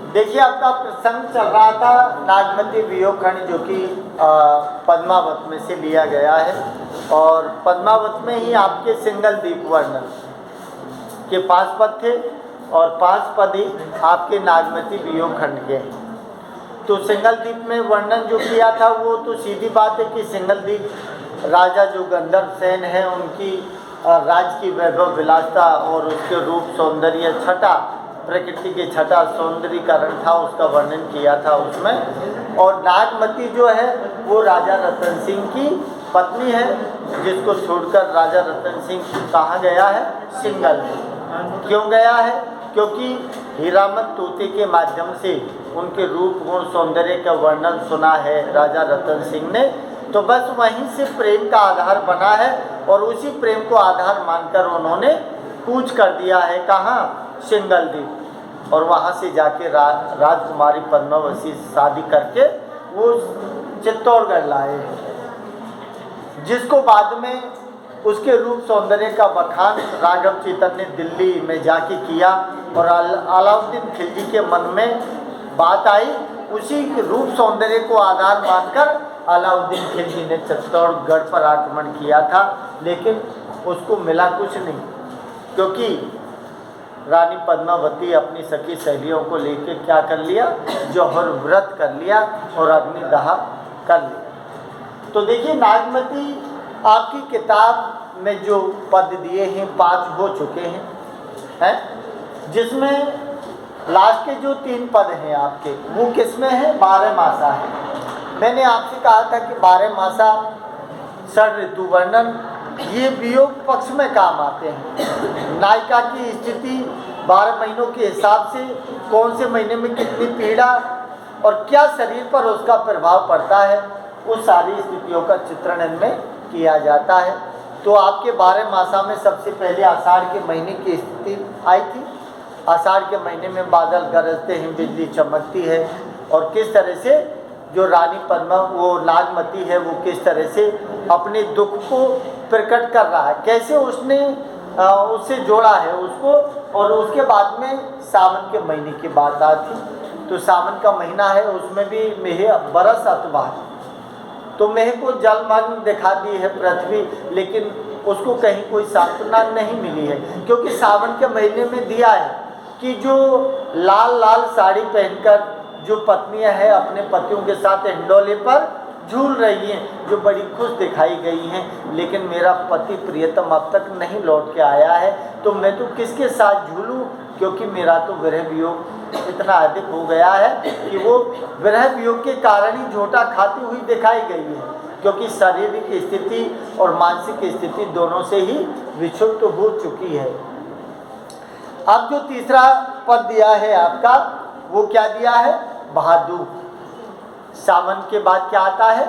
देखिए, आपका प्रसंग चल रहा था नागमती वियोग खंड, जो कि पद्मावत में से लिया गया है। और पद्मावत में ही आपके सिंगल द्वीप वर्णन के 5 पद थे और 5 पद ही आपके नागमती वियोग खंड के हैं। तो सिंगल द्वीप में वर्णन जो किया था वो तो सीधी बात है कि सिंगल द्वीप राजा जो गंधर्व सेन है उनकी राज की वैभव विलासता और उसके रूप सौंदर्य छटा, प्रकृति के छटा सौंदर्यीकरण था, उसका वर्णन किया था उसमें। और नागमती जो है वो राजा रतन सिंह की पत्नी है, जिसको छोड़कर राजा रतन सिंह कहाँ गया है? सिंगल द्वीप। क्यों गया है? क्योंकि हीरामन तोते के माध्यम से उनके रूप गुण सौंदर्य का वर्णन सुना है राजा रतन सिंह ने, तो बस वहीं से प्रेम का आधार बना है और उसी प्रेम को आधार मानकर उन्होंने कूच कर दिया है। कहाँ? सिंगल द्वीप। और वहाँ से जाके राजकुमारी पद्मावती शादी करके वो चित्तौड़गढ़ लाए हैं, जिसको बाद में उसके रूप सौंदर्य का बखान राघव चेतन ने दिल्ली में जाके किया। और अलाउद्दीन खिलजी के मन में बात आई, उसी रूप सौंदर्य को आधार मानकर अलाउद्दीन खिलजी ने चित्तौड़गढ़ पर आक्रमण किया था, लेकिन उसको मिला कुछ नहीं, क्योंकि रानी पद्मावती अपनी सखी सहेलियों को लेकर क्या कर लिया? जौहर व्रत कर लिया और अग्निदाह कर लिया। तो देखिए, नागमती आपकी किताब में जो पद दिए हैं 5 हो चुके हैं, जिसमें लास्ट के जो 3 पद हैं आपके वो किसमें है? 12 मासा है। मैंने आपसे कहा था कि 12 मासा षड ऋतु वर्णन ये वियोग पक्ष में काम आते हैं। नायिका की स्थिति 12 महीनों के हिसाब से कौन से महीने में कितनी पीड़ा और क्या शरीर पर उसका प्रभाव पड़ता है, उस सारी स्थितियों का चित्रण इनमें किया जाता है। तो आपके 12 मासा में सबसे पहले आषाढ़ के महीने की स्थिति आई थी। आषाढ़ के महीने में बादल गरजते हैं, बिजली चमकती है, और किस तरह से जो रानी पद्मा वो नागमती है वो किस तरह से अपने दुख को प्रकट कर रहा है, कैसे उसने उससे जोड़ा है उसको। और उसके बाद में सावन के महीने की बात आती, तो सावन का महीना है, उसमें भी मेह बरस अतबार, तो मेह को जलमग्न दिखा दी है पृथ्वी, लेकिन उसको कहीं कोई सांत्वना नहीं मिली है, क्योंकि सावन के महीने में दिया है कि जो लाल लाल साड़ी पहनकर जो पत्नियां हैं अपने पतियों के साथ हिंडोले पर झूल रही हैं, जो बड़ी खुश दिखाई गई हैं, लेकिन मेरा पति प्रियतम अब तक नहीं लौट के आया है, तो मैं तो किसके साथ झूलूं, क्योंकि मेरा तो विरह वियोग इतना अधिक हो गया है कि वो विरह वियोग के कारण ही झोटा खाती हुई दिखाई गई है, क्योंकि शारीरिक स्थिति और मानसिक स्थिति दोनों से ही विक्षुब्ध हो चुकी है। अब जो तीसरा पद दिया है आपका, वो क्या दिया है? भादु। सावन के बाद क्या आता है?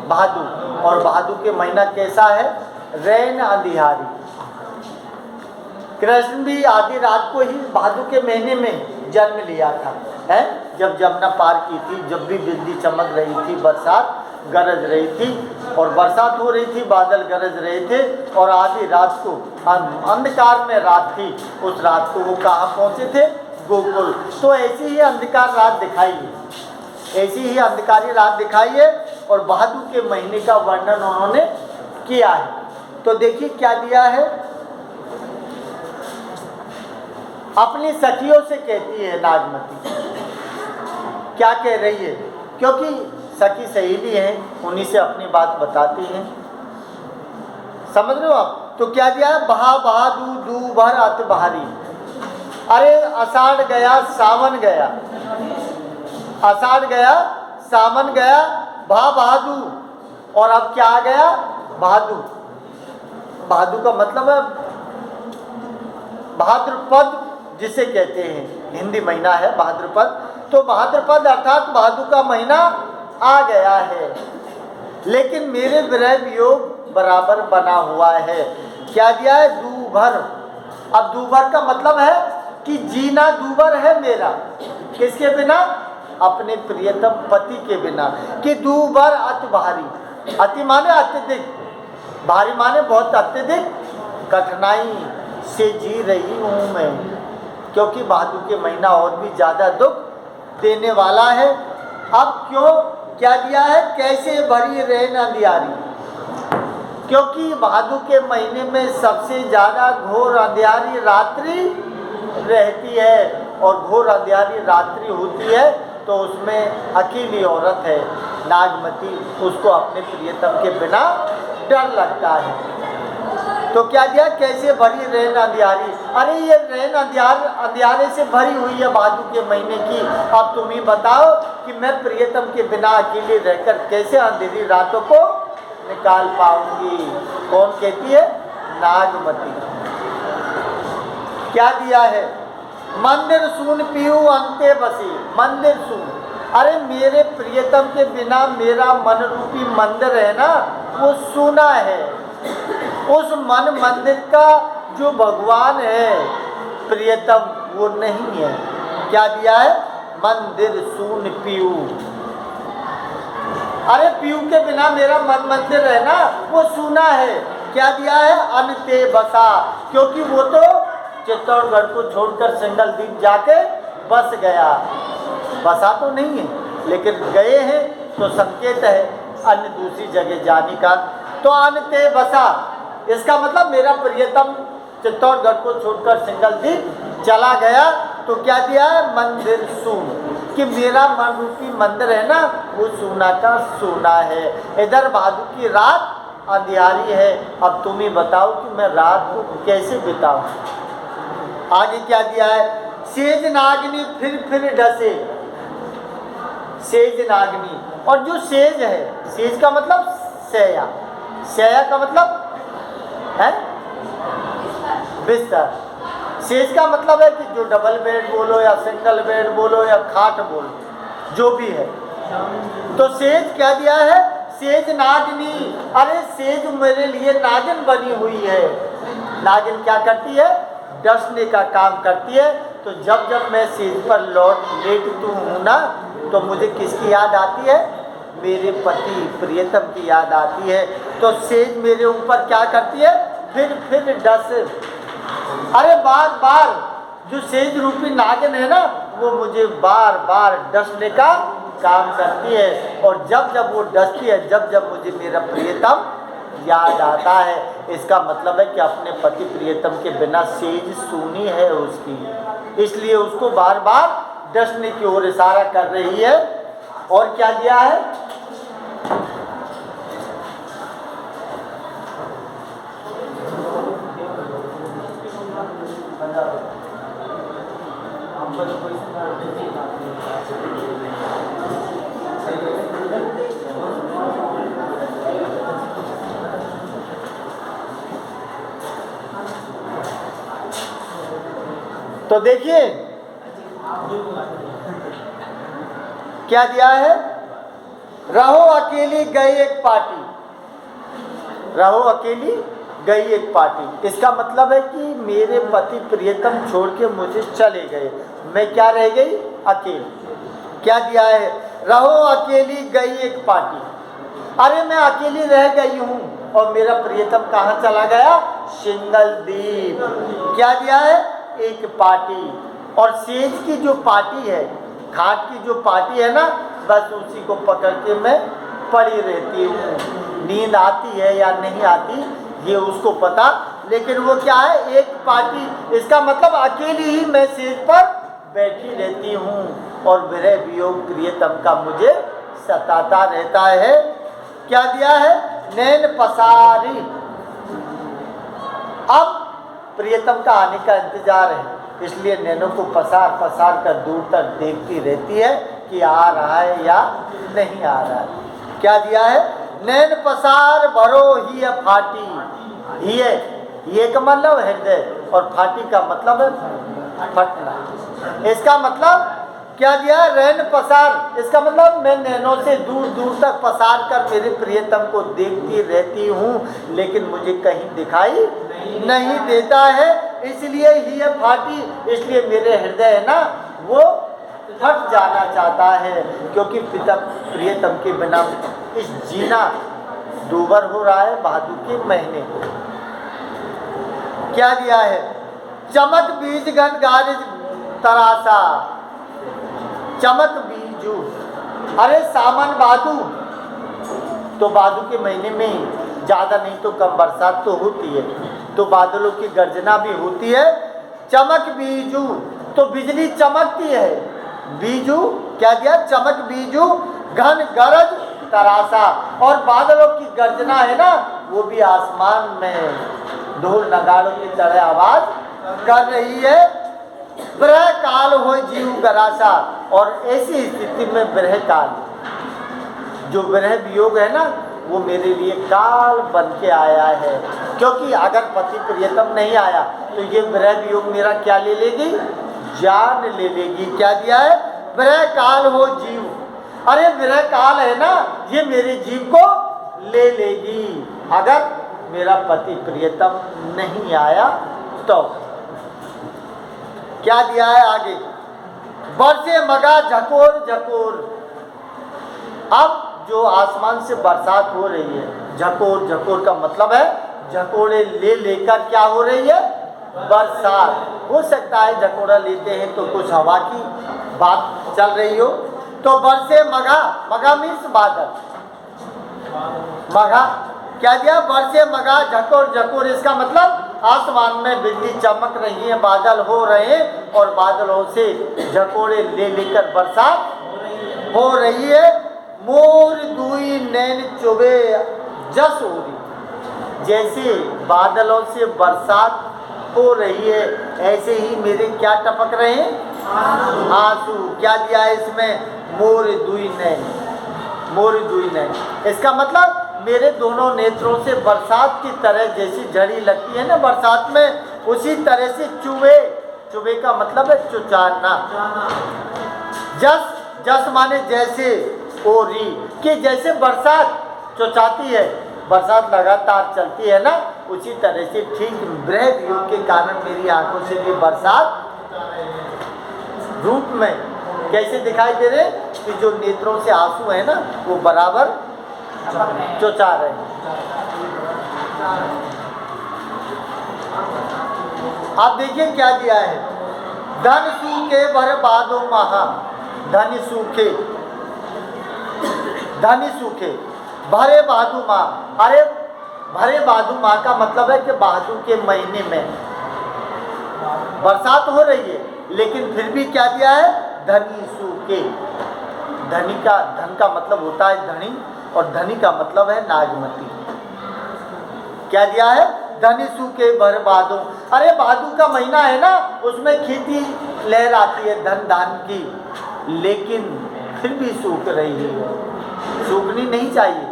भादु। और भादु के महीना कैसा है? रैन अंधियारी। कृष्ण भी आधी रात को ही भादु के महीने में जन्म लिया था, है, जब जमुना पार की थी, जब भी बिजली चमक रही थी, बरसात गरज रही थी, और बरसात हो रही थी, बादल गरज रहे थे, और आधी रात को अंधकार में रात थी, उस रात को वो कहाँ पहुँचे थे? गोकुल। तो ऐसी ही अंधकार रात दिखाई है, ऐसी ही अंधकारी रात दिखाई है, और भादु के महीने का वर्णन उन्होंने किया है। तो देखिए क्या दिया है, अपनी सखियों से कहती है नागमती, क्या कह रही है? क्योंकि सखी सहेली हैं, उन्हीं से अपनी बात बताती हैं, समझ रहे हो आप? तो क्या दिया है? बहा बहा दू दू भर अत बहारी। अरे आषाढ़ गया सावन गया, आषाढ़ गया सावन गया, भा भादु, और अब क्या आ गया? भादु। भादु का मतलब है भाद्रपद, जिसे कहते हैं, हिंदी महीना है भाद्रपद। तो भाद्रपद अर्थात भादु का महीना आ गया है, लेकिन मेरे विरह वियोग बराबर बना हुआ है। क्या दिया है? दूभर। अब दूभर का मतलब है कि जीना दूभर है मेरा, किसके बिना? अपने प्रियतम पति के बिना। कि दूभर अति भारी, अति माने अत्यधिक, भारी माने बहुत अत्यधिक कठिनाई से जी रही हूँ मैं, क्योंकि भादु के महीना और भी ज़्यादा दुख देने वाला है। अब क्यों क्या दिया है, कैसे भरी रहे अंधियारी, क्योंकि भादु के महीने में सबसे ज़्यादा घोर अंधियारी रात्रि रहती है, और घोर अंधियारी रात्रि होती है तो उसमें अकेली औरत है नागमती, उसको अपने प्रियतम के बिना डर लगता है। तो क्या दिया, कैसे भरी रैन अंधियारी, अरे ये रैन अंधियारे से भरी हुई है भादु के महीने की। अब तुम ही बताओ कि मैं प्रियतम के बिना अकेले रहकर कैसे अंधेरी रातों को निकाल पाऊंगी। कौन कहती है, नागमती। क्या दिया है, मंदिर सून पीऊ अंते बसी, मंदिर सून, अरे मेरे प्रियतम के बिना मेरा मन रूपी मंदिर है ना, वो सूना है। उस मन मंदिर का जो भगवान है प्रियतम, वो नहीं है। क्या दिया है, मंदिर सून पीऊ, अरे पीऊ के बिना मेरा मन मंदिर है ना, वो सूना है। क्या दिया है, अनते बसा, क्योंकि वो तो चित्तौड़गढ़ को छोड़कर सिंगल द्वीप जाके बस गया। बसा तो नहीं है, लेकिन गए हैं तो संकेत है अन्य दूसरी जगह जाने का। तो अनते बसा, इसका मतलब मेरा प्रियतम चित्तौड़गढ़ को छोड़कर सिंगल द्वीप चला गया। तो क्या दिया है, मंदिर सून, कि मेरा मन रूपी मंदिर है ना, वो सूना का सूना है। इधर भादु की रात अंधियारी है। अब तुम ही बताओ कि मैं रात को कैसे बिताऊं। आगे क्या दिया है, सेज नागनी फिर डसे, सेज नागनी, और जो सेज है, सेज का मतलब सैया, सैया का मतलब है बिस्तर, सेज का मतलब है कि जो डबल बेड बोलो या सिंगल बेड बोलो या खाट बोलो, जो भी है। तो सेज क्या दिया है, सेज नागिनी, अरे सेज मेरे लिए नागिन बनी हुई है। नागिन क्या करती है, डसने का काम करती है। तो जब जब मैं सेज पर लेटती हूँ ना, तो मुझे किसकी याद आती है, मेरे पति प्रियतम की याद आती है। तो सेज मेरे ऊपर क्या करती है, फिर डस, अरे बार बार जो सेज रूपी नागिन है ना, वो मुझे बार बार डसने का काम करती है। और जब जब वो डसती है, जब जब मुझे मेरा प्रियतम याद आता है, इसका मतलब है कि अपने पति प्रियतम के बिना सेज सूनी है उसकी, इसलिए उसको बार बार डसने की ओर इशारा कर रही है। और क्या दिया है, तो देखिए क्या दिया है, रहो अकेली गई एक पार्टी, रहो अकेली गई एक पार्टी। इसका मतलब है कि मेरे पति प्रियतम छोड़ के मुझे चले गए, मैं क्या रह गई, अकेली। क्या दिया है, रहो अकेली गई एक पार्टी, अरे मैं अकेली रह गई हूँ और मेरा प्रियतम कहाँ चला गया, सिंगल द्वीप। क्या दिया है, एक पार्टी। और सेज की जो पार्टी है, खाट की जो पार्टी है ना, बस उसी को पकड़ के मैं पड़ी रहती हूँ। नींद आती है या नहीं आती ये उसको पता, लेकिन वो क्या है, एक पार्टी। इसका मतलब अकेली ही मैं सेज पर बैठी रहती हूँ और विरह वियोग प्रियतम का मुझे सताता रहता है। क्या दिया है, नैन पसारी, अब प्रियतम का आने का इंतजार है, इसलिए नैनों को पसार पसार कर दूर तक देखती रहती है कि आ रहा है या नहीं आ रहा है। क्या दिया है, नैन पसार भरो ही है फाटी, ये का मतलब हृदय और फाटी का मतलब है फटना। इसका मतलब क्या दिया, रैन पसार, इसका मतलब मैं नैनों से दूर दूर तक पसार कर मेरे प्रियतम को देखती रहती हूँ, लेकिन मुझे कहीं दिखाई नहीं देता है, इसलिए ही है फाटी। इसलिए मेरे हृदय है ना, वो फट जाना चाहता है, क्योंकि पिता प्रियतम के बिना इस जीना दूभर हो रहा है भादु के महीने को। क्या दिया है, चमक बीज घन गारिज तरासा, चमक बीजू। अरे सावन भादु, तो भादु के महीने में ज़्यादा नहीं तो कम बरसात तो होती है, तो बादलों की गर्जना भी होती है। चमक बीजू, तो बिजली चमकती है। बीजू क्या दिया? चमक बीजू, घन गरज तरासा। और बादलों की गर्जना है ना, वो भी आसमान में ढोल नगाड़ों की तरह आवाज कर रही है। ब्रह काल हो जीव गरासा। और ऐसी स्थिति में ब्रह काल, जो ब्रह वियोग है ना, वो मेरे लिए काल बन के आया है। क्योंकि अगर पति प्रियतम नहीं आया तो ये ब्रह वियोग मेरा क्या ले लेगी? जान ले लेगी। क्या दिया है? ब्रह काल हो जीव। अरे ब्रह काल है ना, ये मेरे जीव को ले लेगी अगर मेरा पति प्रियतम नहीं आया तो। क्या दिया है आगे? बरसे मगा झकोर झकोर। अब जो आसमान से बरसात हो रही है, झकोर, झकोर का मतलब है झकोड़े ले लेकर क्या हो रही है? बरसात। हो सकता है झकोड़ा लेते हैं तो कुछ हवा की बात चल रही हो। तो बरसे मगा, मगा मीन्स बादल। मगा क्या दिया? बरसे मगा झकोर झकोर। इसका मतलब आसमान में बिजली चमक रही है, बादल हो रहे हैं और बादलों से झकोड़े ले लेकर बरसात हो रही है। मोर दुई नैन चुबे जस उरी। जैसे बादलों से बरसात हो रही है, ऐसे ही मेरे क्या टपक रहे हैं? आंसू। क्या दिया है इसमें? मोर दुई नैन, मोर दुई नैन। इसका मतलब मेरे दोनों नेत्रों से बरसात की तरह जैसी झड़ी लगती है ना बरसात में, उसी तरह से चुबे। चुबे का मतलब है चुचाना। जस, जस माने जैसे, ओरी, कि जैसे बरसात चुचाती है, बरसात लगातार चलती है ना, उसी तरह से ठीक ब्रह वियोग के कारण मेरी आंखों से भी बरसात रूप में कैसे दिखाई दे रहे कि जो नेत्रों से आंसू है ना, वो बराबर चुचा रहे। आप देखिए क्या दिया है? धन सूखे बर्बादो महा। धन सूखे, धनी सूखे, भरे भादु माह। अरे भरे भादु माह का मतलब है कि भादु के महीने में बरसात हो रही है, लेकिन फिर भी क्या दिया है? धनी सूखे। धनी का, धन का मतलब होता है धनी, और धनी का मतलब है नागमती। क्या दिया है? धनी सूखे भर भादो। अरे भादु का महीना है ना, उसमें खेती लहर आती है धन धान की, लेकिन फिर भी सूख रही है। सूखनी नहीं चाहिए,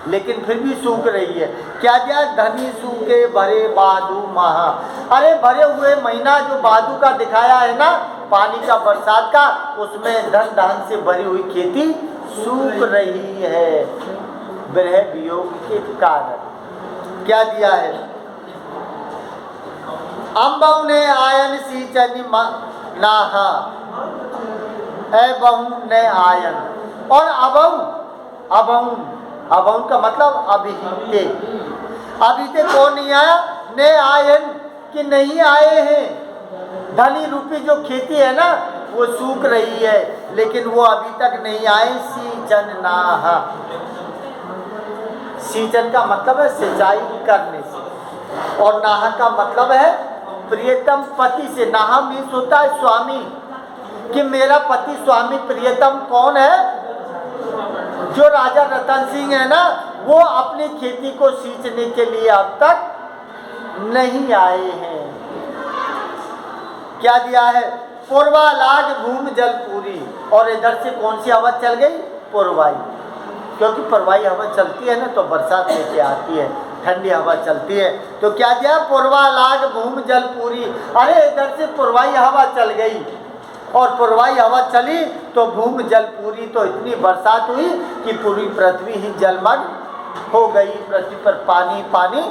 लेकिन फिर भी सूख रही है। क्या दिया? धनी सूखे भरे भादु महा। अरे भरे हुए महीना जो भादु का दिखाया है ना, पानी का, बरसात का, उसमें धन धान से भरी हुई खेती सूख रही है ब्रह वियोग के कारण। क्या दिया है? अम्बऊ ने आयन सींचन नाहा। बहु ने आयन। और अबऊ, अबऊ, अबऊ का मतलब अभिहिते। अभिहिते कौन नहीं आया? ने आयन, कि नहीं आए हैं। धनी रूपी जो खेती है ना, वो सूख रही है, लेकिन वो अभी तक नहीं आए। सींचन नाहा। सींचन का मतलब है सिंचाई करने से, और नाहा का मतलब है प्रियतम पति से। नाहा मीन्स होता है स्वामी, कि मेरा पति स्वामी प्रियतम कौन है? जो राजा रतन सिंह है ना, वो अपनी खेती को सींचने के लिए अब तक नहीं आए हैं। क्या दिया है? पूर्वा लाग भूमि जल पूरी। और इधर से कौन सी हवा चल गई? पूर्वाई। क्योंकि पूर्वाई हवा चलती है ना, तो बरसात लेके आती है, ठंडी हवा चलती है। तो क्या दिया? पूर्वा लाग भूमि जल पूरी। अरे इधर से पूर्वाई हवा चल गई, और पूर्वाई हवा चली तो भूमि जल पूरी, तो इतनी बरसात हुई कि पूरी पृथ्वी ही जलमग्न हो गई। पृथ्वी पर पानी पानी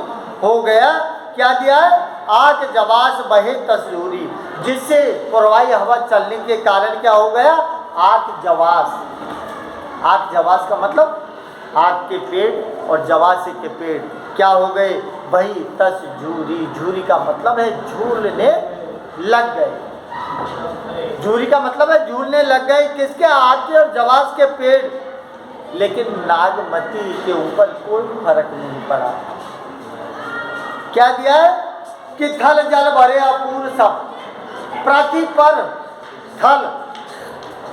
हो गया। क्या दिया है? आग जवास बहे तस्जूरी। जिससे पूर्वाई हवा चलने के कारण क्या हो गया? आग जवास। आग जवास का मतलब आग के पेड़, और जवास के पेड़ क्या हो गए? वही तस्जूरी। झूरी का मतलब है झूलने लग गए। झूरी का मतलब है झूलने लग गए किसके? आके और जवास के पेड़। लेकिन नागमती के ऊपर कोई फर्क नहीं पड़ा। क्या दिया है कि थल जल भरे अपूर सब, पृथ्वी पर थल,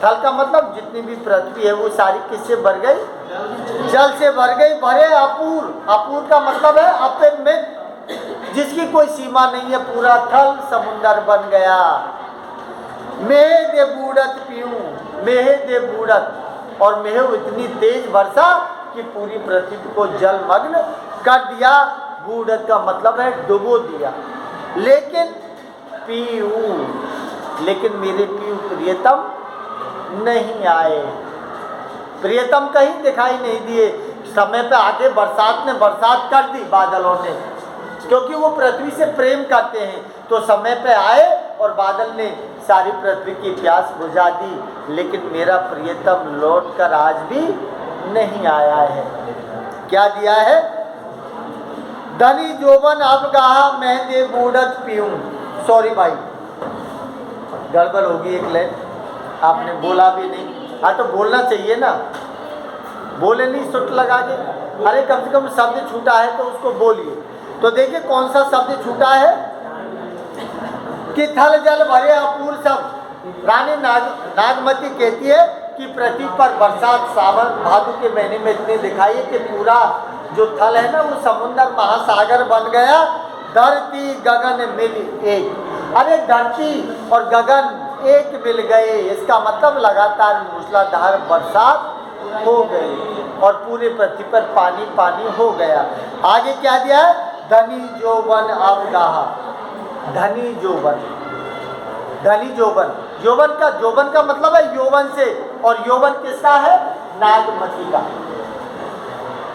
थल का मतलब जितनी भी पृथ्वी है वो सारी किससे भर गई? जल से भर गई। भरे अपूर, अपूर का मतलब है अपरिमित, जिसकी कोई सीमा नहीं है। पूरा थल समुंदर बन गया। मेहे दे बूढ़त पीऊं, मेहे दे बूढ़त, और मेह इतनी तेज वर्षा कि पूरी पृथ्वी को जलमग्न कर दिया। बूढ़त का मतलब है डुबो दिया। लेकिन पीऊ, लेकिन मेरे पीऊ प्रियतम नहीं आए। प्रियतम कहीं दिखाई नहीं दिए। समय पे आके बरसात ने बरसात कर दी बादलों ने, क्योंकि वो पृथ्वी से प्रेम करते हैं। तो समय पे आए और बादल ने सारी पृथ्वी की प्यास बुझा दी। लेकिन मेरा प्रियतम लौट कर आज भी नहीं आया है। क्या दिया है? धनी जोबन अब कहा मैं दे बूढ़त पीऊं। सॉरी भाई, गड़बड़ होगी एक लाइन, आपने बोला भी नहीं। हाँ तो बोलना चाहिए ना, बोले नहीं सुट लगा के। अरे कम से कम शब्द छूटा है तो उसको बोलिए। तो देखिए कौन सा शब्द छूटा है कि थल जल भरे अपूर सब। रानी नागमती कहती है कि पृथ्वी पर बरसात सावन भादु के महीने में इतने दिखाई है कि पूरा जो थल है ना वो समुद्र महासागर बन गया। धरती गगन मिल एक, अरे धरती और गगन एक मिल गए। इसका मतलब लगातार मूसलाधार बरसात हो गई और पूरे पृथ्वी पर पानी पानी हो गया। आगे क्या दिया है? धनी जोबन अब गाहा। धनी जोबन, धनी जोबन, जोबन का मतलब है यौवन से, और यौवन किसका है? नागमती का।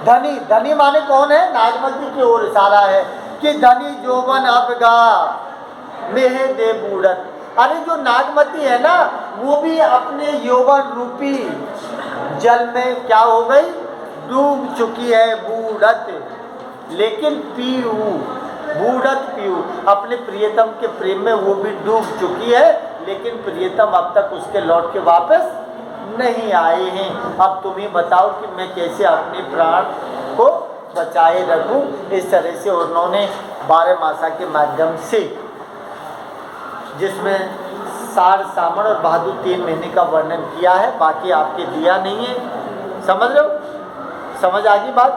धनी, धनी माने कौन है? नागमती की ओर इशारा है कि धनी जोबन अब गा मेहे दे बूढ़त। अरे जो नागमती है ना वो भी अपने यौवन रूपी जल में क्या हो गई? डूब चुकी है, बूढ़त। लेकिन पीऊ, बूढ़त पीऊ, अपने प्रियतम के प्रेम में वो भी डूब चुकी है। लेकिन प्रियतम अब तक उसके लौट के वापस नहीं आए हैं। अब तुम ही बताओ कि मैं कैसे अपने प्राण को बचाए रखूं। इस तरह से उन्होंने 12 मासा के माध्यम से, जिसमें साड़ सामण और भादु 3 महीने का वर्णन किया है, बाकी आपके दिया नहीं है। समझ रहे हो? समझ आ गई बात?